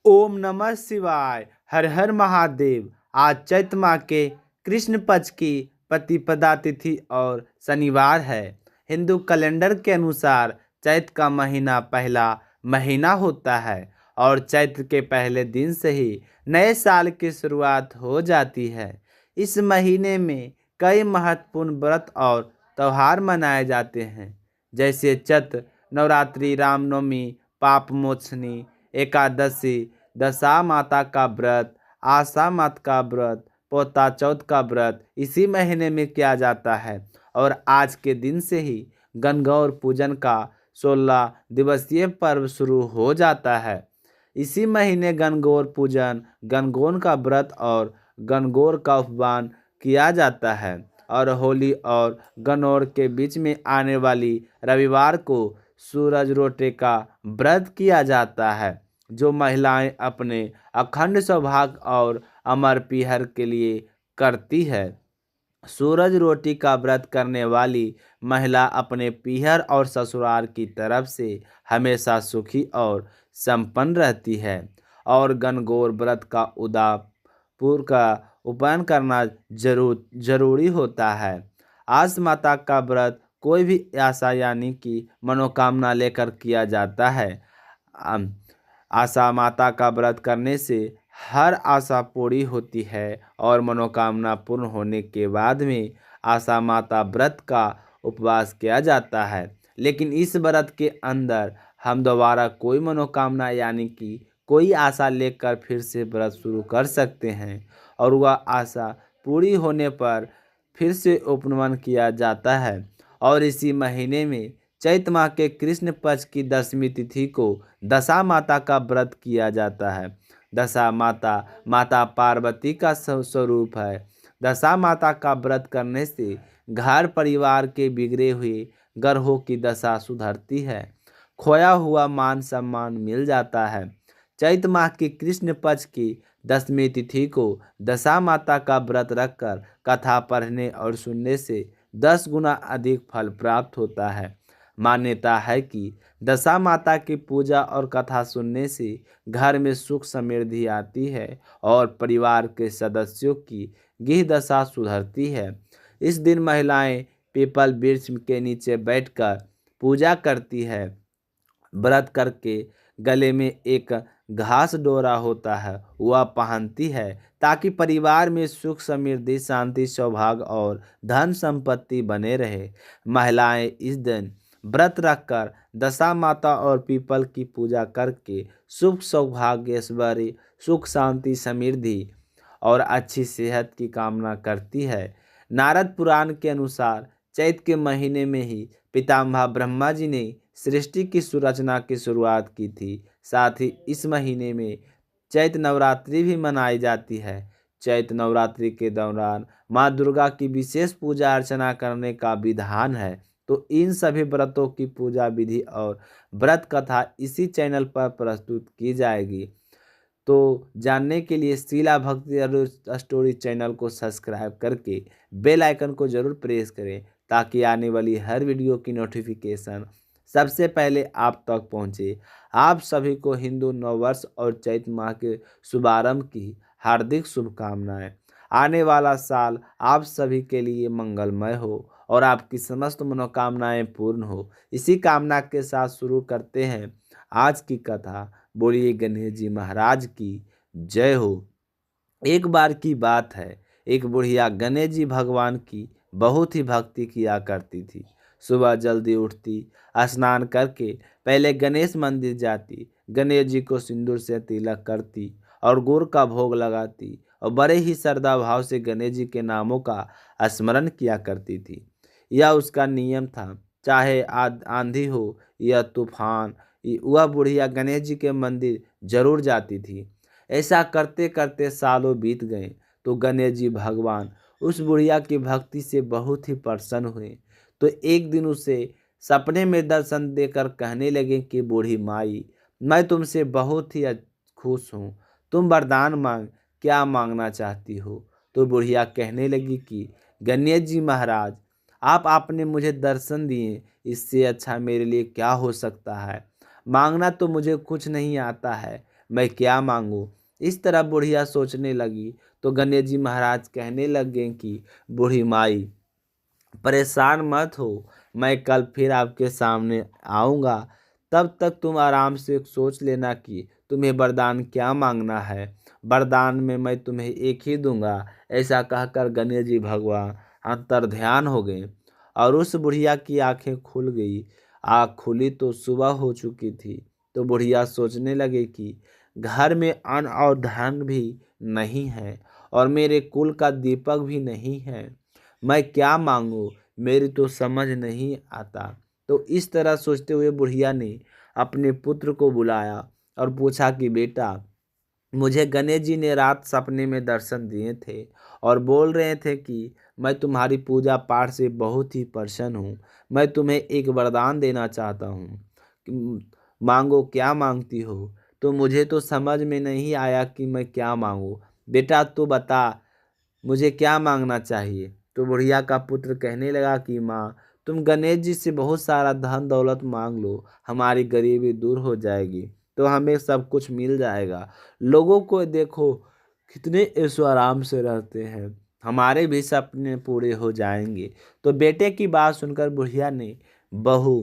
ओम नमः शिवाय। हर हर महादेव। आज चैत्र माह के कृष्ण पक्ष की प्रतिपदा तिथि और शनिवार है। हिंदू कैलेंडर के अनुसार चैत्र का महीना पहला महीना होता है और चैत्र के पहले दिन से ही नए साल की शुरुआत हो जाती है। इस महीने में कई महत्वपूर्ण व्रत और त्यौहार मनाए जाते हैं, जैसे चैत्र नवरात्रि, रामनवमी, पाप मोचनी, एकादशी, दशा माता का व्रत, आशा माता का व्रत, पोता चौथ का व्रत इसी महीने में किया जाता है। और आज के दिन से ही गणगौर पूजन का 16 दिवसीय पर्व शुरू हो जाता है। इसी महीने गणगौर पूजन, गणगौर का व्रत और गणगौर का उपवास किया जाता है। और होली और गणगौर के बीच में आने वाली रविवार को सूरज रोटे का व्रत किया जाता है, जो महिलाएं अपने अखंड सौभाग्य और अमर पीहर के लिए करती है। सूरज रोटी का व्रत करने वाली महिला अपने पीहर और ससुराल की तरफ से हमेशा सुखी और संपन्न रहती है। और गणगौर व्रत का उदापुर का उपायन करना जरूरी होता है। आस माता का व्रत कोई भी आशा यानी कि मनोकामना लेकर किया जाता है। अम, आशा माता का व्रत करने से हर आशा पूरी होती है और मनोकामना पूर्ण होने के बाद में आशा माता व्रत का उपवास किया जाता है। लेकिन इस व्रत के अंदर हम दोबारा कोई मनोकामना यानी कि कोई आशा लेकर फिर से व्रत शुरू कर सकते हैं और वह आशा पूरी होने पर फिर से उपनयन किया जाता है। और इसी महीने में चैत्र माह के कृष्ण पक्ष की दशमी तिथि को दशा माता का व्रत किया जाता है। दशा माता माता पार्वती का स्वरूप है। दशा माता का व्रत करने से घर परिवार के बिगड़े हुए ग्रहों की दशा सुधरती है, खोया हुआ मान सम्मान मिल जाता है। चैत्र माह की कृष्ण पक्ष की दशमी तिथि को दशा माता का व्रत रखकर कथा पढ़ने और सुनने से 10 गुना अधिक फल प्राप्त होता है। मान्यता है कि दशा माता की पूजा और कथा सुनने से घर में सुख समृद्धि आती है और परिवार के सदस्यों की गृह दशा सुधरती है। इस दिन महिलाएं पीपल वृक्ष के नीचे बैठकर पूजा करती है। व्रत करके गले में एक घास डोरा होता है वह पहनती है, ताकि परिवार में सुख समृद्धि शांति सौभाग्य और धन संपत्ति बने रहे। महिलाएं इस दिन व्रत रखकर दशा माता और पीपल की पूजा करके सुख सौभाग्य ऐश्वर्य सुख शांति समृद्धि और अच्छी सेहत की कामना करती है। नारद पुराण के अनुसार चैत्र के महीने में ही पितामह ब्रह्मा जी ने सृष्टि की रचना की शुरुआत की थी। साथ ही इस महीने में चैत्र नवरात्रि भी मनाई जाती है। चैत्र नवरात्रि के दौरान माँ दुर्गा की विशेष पूजा अर्चना करने का विधान है। तो इन सभी व्रतों की पूजा विधि और व्रत कथा इसी चैनल पर प्रस्तुत की जाएगी। तो जानने के लिए शीला भक्ति स्टोरी चैनल को सब्सक्राइब करके बेल आइकन को जरूर प्रेस करें, ताकि आने वाली हर वीडियो की नोटिफिकेशन सबसे पहले आप तक पहुंचे। आप सभी को हिंदू नववर्ष और चैत्र माह के शुभारंभ की हार्दिक शुभकामनाएं। आने वाला साल आप सभी के लिए मंगलमय हो और आपकी समस्त मनोकामनाएं पूर्ण हो। इसी कामना के साथ शुरू करते हैं आज की कथा। बोलिए गणेश जी महाराज की जय हो। एक बार की बात है, एक बुढ़िया गणेश जी भगवान की बहुत ही भक्ति किया करती थी। सुबह जल्दी उठती, स्नान करके पहले गणेश मंदिर जाती, गणेश जी को सिंदूर से तिलक करती और गुड़ का भोग लगाती और बड़े ही श्रद्धा भाव से गणेश जी के नामों का स्मरण किया करती थी। यह उसका नियम था। चाहे आंधी हो या तूफान, वह बुढ़िया गणेश जी के मंदिर जरूर जाती थी। ऐसा करते करते सालों बीत गए तो गणेश जी भगवान उस बुढ़िया की भक्ति से बहुत ही प्रसन्न हुए। तो एक दिन उसे सपने में दर्शन देकर कहने लगे कि बूढ़ी माई, मैं तुमसे बहुत ही खुश हूँ, तुम वरदान मांग, क्या मांगना चाहती हो। तो बुढ़िया कहने लगी कि गणेश जी महाराज, आप आपने मुझे दर्शन दिए, इससे अच्छा मेरे लिए क्या हो सकता है। मांगना तो मुझे कुछ नहीं आता है, मैं क्या मांगूं। इस तरह बुढ़िया सोचने लगी तो गणेश जी महाराज कहने लगे कि बूढ़ी माई परेशान मत हो, मैं कल फिर आपके सामने आऊँगा। तब तक तुम आराम से सोच लेना कि तुम्हें वरदान क्या मांगना है। वरदान में मैं तुम्हें एक ही दूंगा। ऐसा कहकर गणेश जी भगवान अंतर्ध्यान हो गए और उस बुढ़िया की आंखें खुल गई। आँख खुली तो सुबह हो चुकी थी। तो बुढ़िया सोचने लगे कि घर में अन्न और धन भी नहीं है और मेरे कुल का दीपक भी नहीं है। मैं क्या मांगू, मेरी तो समझ नहीं आता। तो इस तरह सोचते हुए बुढ़िया ने अपने पुत्र को बुलाया और पूछा कि बेटा, मुझे गणेश जी ने रात सपने में दर्शन दिए थे और बोल रहे थे कि मैं तुम्हारी पूजा पाठ से बहुत ही प्रसन्न हूँ। मैं तुम्हें एक वरदान देना चाहता हूँ मांगो, क्या मांगती हो। तो मुझे तो समझ में नहीं आया कि मैं क्या मांगू। बेटा तू बता, मुझे क्या मांगना चाहिए। तो बुढ़िया का पुत्र कहने लगा कि माँ, तुम गणेश जी से बहुत सारा धन दौलत मांग लो, हमारी गरीबी दूर हो जाएगी, तो हमें सब कुछ मिल जाएगा। लोगों को देखो कितने ऐशो आराम से रहते हैं, हमारे भी सपने पूरे हो जाएंगे। तो बेटे की बात सुनकर बुढ़िया ने बहू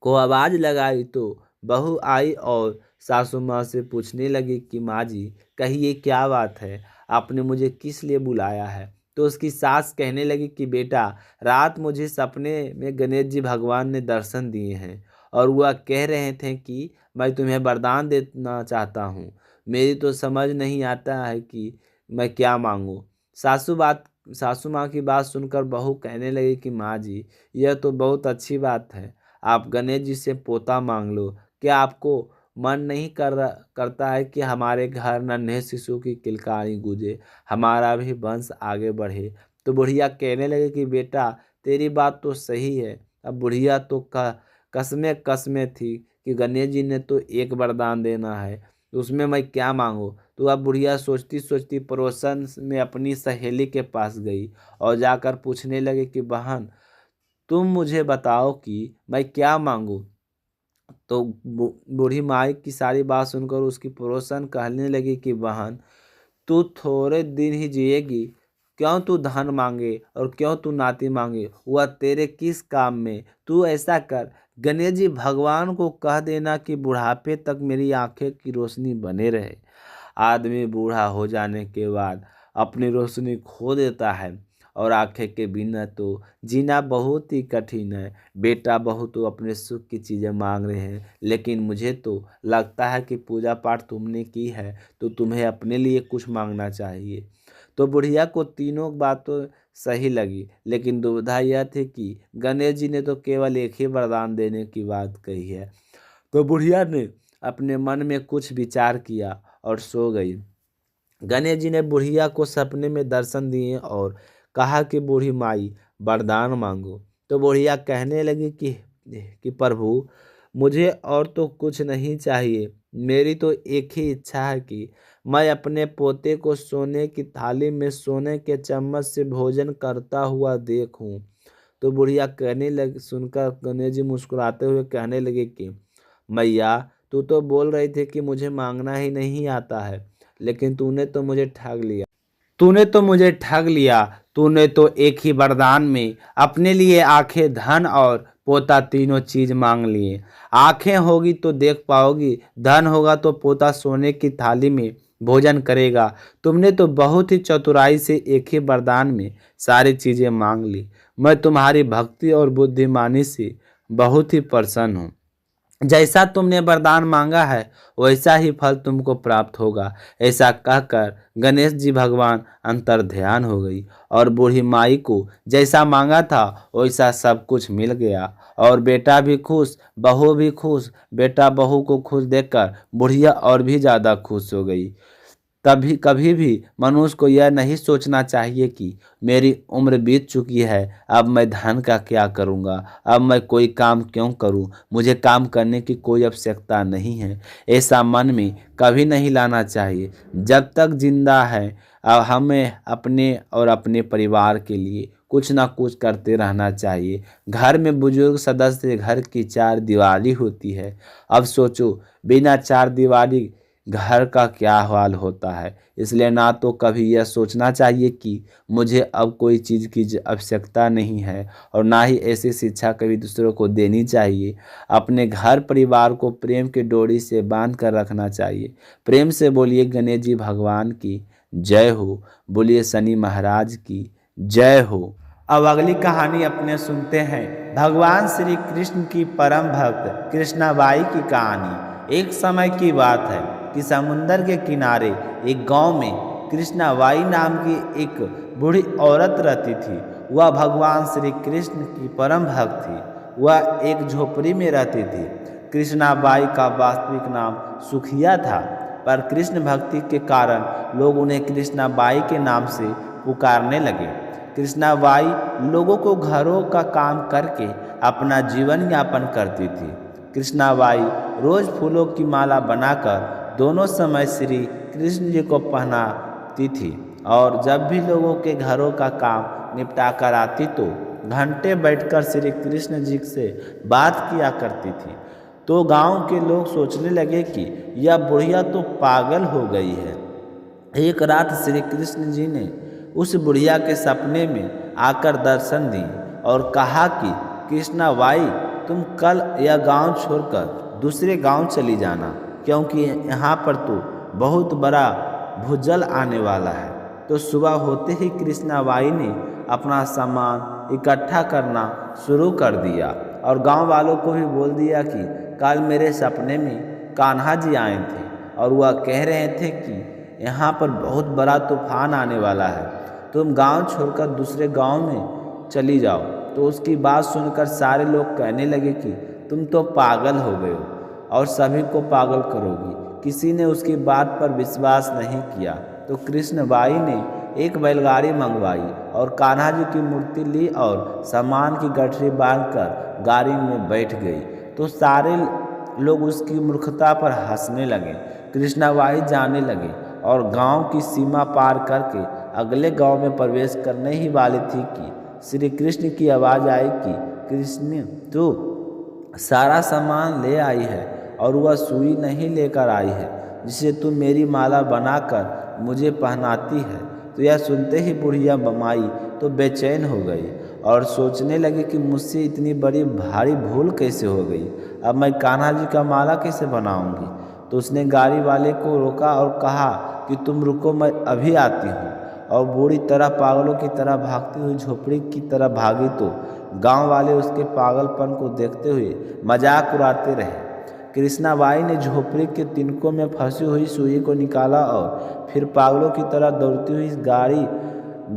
को आवाज लगाई तो बहू आई और सासू माँ से पूछने लगी कि माँ जी कहिए क्या बात है, आपने मुझे किस लिए बुलाया है। तो उसकी सास कहने लगी कि बेटा, रात मुझे सपने में गणेश जी भगवान ने दर्शन दिए हैं और वह कह रहे थे कि मैं तुम्हें वरदान देना चाहता हूँ। मेरी तो समझ नहीं आता है कि मैं क्या मांगूँ। सासू माँ की बात सुनकर बहू कहने लगी कि माँ जी, यह तो बहुत अच्छी बात है, आप गणेश जी से पोता मांग लो। क्या आपको मन नहीं करता है कि हमारे घर नन्हे शिशु की किलकारी गूंजे, हमारा भी वंश आगे बढ़े। तो बुढ़िया कहने लगे कि बेटा तेरी बात तो सही है। अब बुढ़िया तो कसमें कसमें थी कि गणेश जी ने तो एक वरदान देना है, तो उसमें मैं क्या मांगू। तो अब बुढ़िया सोचती सोचती पड़ोसन में अपनी सहेली के पास गई और जाकर पूछने लगे कि बहन, तुम मुझे बताओ कि मैं क्या मांगू। तो बूढ़ी माई की सारी बात सुनकर उसकी पड़ोसन कहने लगी कि बहन, तू थोड़े दिन ही जिएगी, क्यों तू धन मांगे और क्यों तू नाती मांगे, वह तेरे किस काम में। तू ऐसा कर, गणेश जी भगवान को कह देना कि बुढ़ापे तक मेरी आंखें की रोशनी बने रहे। आदमी बूढ़ा हो जाने के बाद अपनी रोशनी खो देता है और आंखें के बिना तो जीना बहुत ही कठिन है। बेटा बहू तो अपने सुख की चीज़ें मांग रहे हैं, लेकिन मुझे तो लगता है कि पूजा पाठ तुमने की है तो तुम्हें अपने लिए कुछ मांगना चाहिए। तो बुढ़िया को तीनों बातों सही लगी, लेकिन दुविधा यह थी कि गणेश जी ने तो केवल एक ही वरदान देने की बात कही है। तो बुढ़िया ने अपने मन में कुछ विचार किया और सो गई। गणेश जी ने बुढ़िया को सपने में दर्शन दिए और कहा कि बूढ़ी माई वरदान मांगो। तो बुढ़िया कहने लगी कि प्रभु, मुझे और तो कुछ नहीं चाहिए, मेरी तो एक ही इच्छा है कि मैं अपने पोते को सोने की थाली में सोने के चम्मच से भोजन करता हुआ देखूं। तो बुढ़िया कहने लगी, सुनकर गणेश जी मुस्कुराते हुए कहने लगे कि मैया, तू तो बोल रही थी कि मुझे मांगना ही नहीं आता है, लेकिन तूने तो मुझे ठग लिया। तूने तो एक ही वरदान में अपने लिए आंखें, धन और पोता तीनों चीज मांग लिए। आंखें होगी तो देख पाओगी, धन होगा तो पोता सोने की थाली में भोजन करेगा। तुमने तो बहुत ही चतुराई से एक ही वरदान में सारी चीजें मांग ली। मैं तुम्हारी भक्ति और बुद्धिमानी से बहुत ही प्रसन्न हूँ। जैसा तुमने वरदान मांगा है वैसा ही फल तुमको प्राप्त होगा। ऐसा कहकर गणेश जी भगवान अंतर ध्यान हो गई और बूढ़ी माई को जैसा मांगा था वैसा सब कुछ मिल गया और बेटा भी खुश, बहू भी खुश। बेटा बहू को खुश देखकर बुढ़िया और भी ज़्यादा खुश हो गई। तभी कभी भी मनुष्य को यह नहीं सोचना चाहिए कि मेरी उम्र बीत चुकी है, अब मैं धन का क्या करूँगा, अब मैं कोई काम क्यों करूँ, मुझे काम करने की कोई आवश्यकता नहीं है। ऐसा मन में कभी नहीं लाना चाहिए। जब तक जिंदा है अब हमें अपने और अपने परिवार के लिए कुछ ना कुछ करते रहना चाहिए। घर में बुजुर्ग सदस्य घर की चार दीवारी होती है। अब सोचो, बिना चार दीवारी घर का क्या हाल होता है। इसलिए ना तो कभी यह सोचना चाहिए कि मुझे अब कोई चीज़ की आवश्यकता नहीं है, और ना ही ऐसी शिक्षा कभी दूसरों को देनी चाहिए। अपने घर परिवार को प्रेम की डोरी से बांध कर रखना चाहिए। प्रेम से बोलिए गणेश जी भगवान की जय हो, बोलिए शनि महाराज की जय हो। अब अगली कहानी अपने सुनते हैं भगवान श्री कृष्ण की परम भक्त कृष्णाबाई की कहानी। एक समय की बात है कि समुंदर के किनारे एक गांव में कृष्णाबाई नाम की एक बूढ़ी औरत रहती थी। वह भगवान श्री कृष्ण की परम भक्त थी। वह एक झोपड़ी में रहती थी। कृष्णाबाई का वास्तविक नाम सुखिया था, पर कृष्ण भक्ति के कारण लोग उन्हें कृष्णाबाई के नाम से पुकारने लगे। कृष्णाबाई लोगों को घरों का काम करके अपना जीवन यापन करती थी। कृष्णाबाई रोज फूलों की माला बनाकर दोनों समय श्री कृष्ण जी को पहनाती थी, और जब भी लोगों के घरों का काम निपटा कर आती तो घंटे बैठकर श्री कृष्ण जी से बात किया करती थी। तो गांव के लोग सोचने लगे कि यह बुढ़िया तो पागल हो गई है। एक रात श्री कृष्ण जी ने उस बुढ़िया के सपने में आकर दर्शन दी और कहा कि कृष्णाबाई, तुम कल यह गांव छोड़कर दूसरे गांव चली जाना, क्योंकि यहाँ पर तो बहुत बड़ा भूजल आने वाला है। तो सुबह होते ही कृष्णाबाई ने अपना सामान इकट्ठा करना शुरू कर दिया और गांव वालों को भी बोल दिया कि कल मेरे सपने में कान्हा जी आए थे और वह कह रहे थे कि यहाँ पर बहुत बड़ा तूफान आने वाला है, तुम गांव छोड़कर दूसरे गांव में चली जाओ। तो उसकी बात सुनकर सारे लोग कहने लगे कि तुम तो पागल हो गए हो और सभी को पागल करोगी। किसी ने उसकी बात पर विश्वास नहीं किया। तो कृष्णबाई ने एक बैलगाड़ी मंगवाई और कान्हा जी की मूर्ति ली और सामान की गठरी बांधकर गाड़ी में बैठ गई। तो सारे लोग उसकी मूर्खता पर हंसने लगे। कृष्णाबाई जाने लगे और गांव की सीमा पार करके अगले गांव में प्रवेश करने ही वाली थी कि श्री कृष्ण की आवाज़ आई कि कृष्ण, तू सारा सामान ले आई है और वह सुई नहीं लेकर आई है जिसे तू मेरी माला बनाकर मुझे पहनाती है। तो यह सुनते ही बुढ़िया बमाई तो बेचैन हो गई और सोचने लगी कि मुझसे इतनी बड़ी भारी भूल कैसे हो गई। अब मैं कान्हा जी का माला कैसे बनाऊंगी। तो उसने गाड़ी वाले को रोका और कहा कि तुम रुको, मैं अभी आती हूँ। और बुरी तरह पागलों की तरह भागती हुई झोपड़ी की तरफ भागी। तो गांव वाले उसके पागलपन को देखते हुए मजाक उड़ाते रहे। कृष्णाबाई ने झोपड़ी के तिनकों में फंसी हुई सुई को निकाला और फिर पागलों की तरह दौड़ती हुई गाड़ी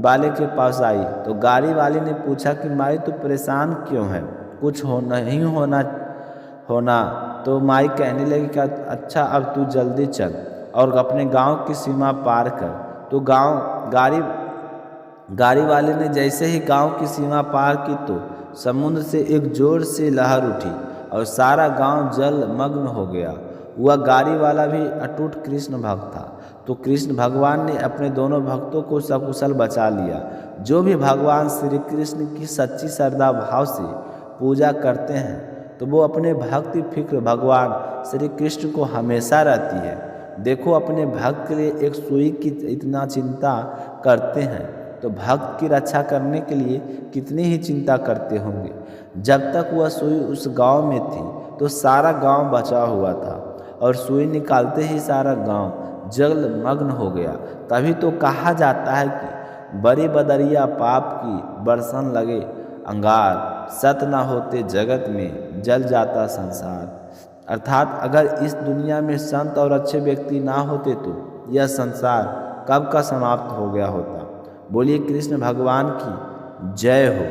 वाले के पास आई। तो गाड़ी वाले ने पूछा कि माई, तू परेशान क्यों है, कुछ नहीं होना। तो माई कहने लगी कि अच्छा, अब तू जल्दी चल और अपने गांव की सीमा पार कर। तो गाड़ी वाले ने जैसे ही गांव की सीमा पार की तो समुद्र से एक जोर से लहर उठी और सारा गांव जलमग्न हो गया। वह गाड़ी वाला भी अटूट कृष्ण भक्त था। तो कृष्ण भगवान ने अपने दोनों भक्तों को सकुशल बचा लिया। जो भी भगवान श्री कृष्ण की सच्ची श्रद्धा भाव से पूजा करते हैं तो वो अपने भक्ति फिक्र भगवान श्री कृष्ण को हमेशा रहती है। देखो, अपने भक्त के लिए एक सुई की इतना चिंता करते हैं तो भक्त की रक्षा करने के लिए कितनी ही चिंता करते होंगे। जब तक वह सुई उस गांव में थी तो सारा गांव बचा हुआ था और सुई निकालते ही सारा गांव जलमग्न हो गया। तभी तो कहा जाता है कि बड़ी बदरिया पाप की बरसन लगे अंगार, सत न होते जगत में जल जाता संसार। अर्थात अगर इस दुनिया में संत और अच्छे व्यक्ति ना होते तो यह संसार कब का समाप्त हो गया होता। बोलिए कृष्ण भगवान की जय हो।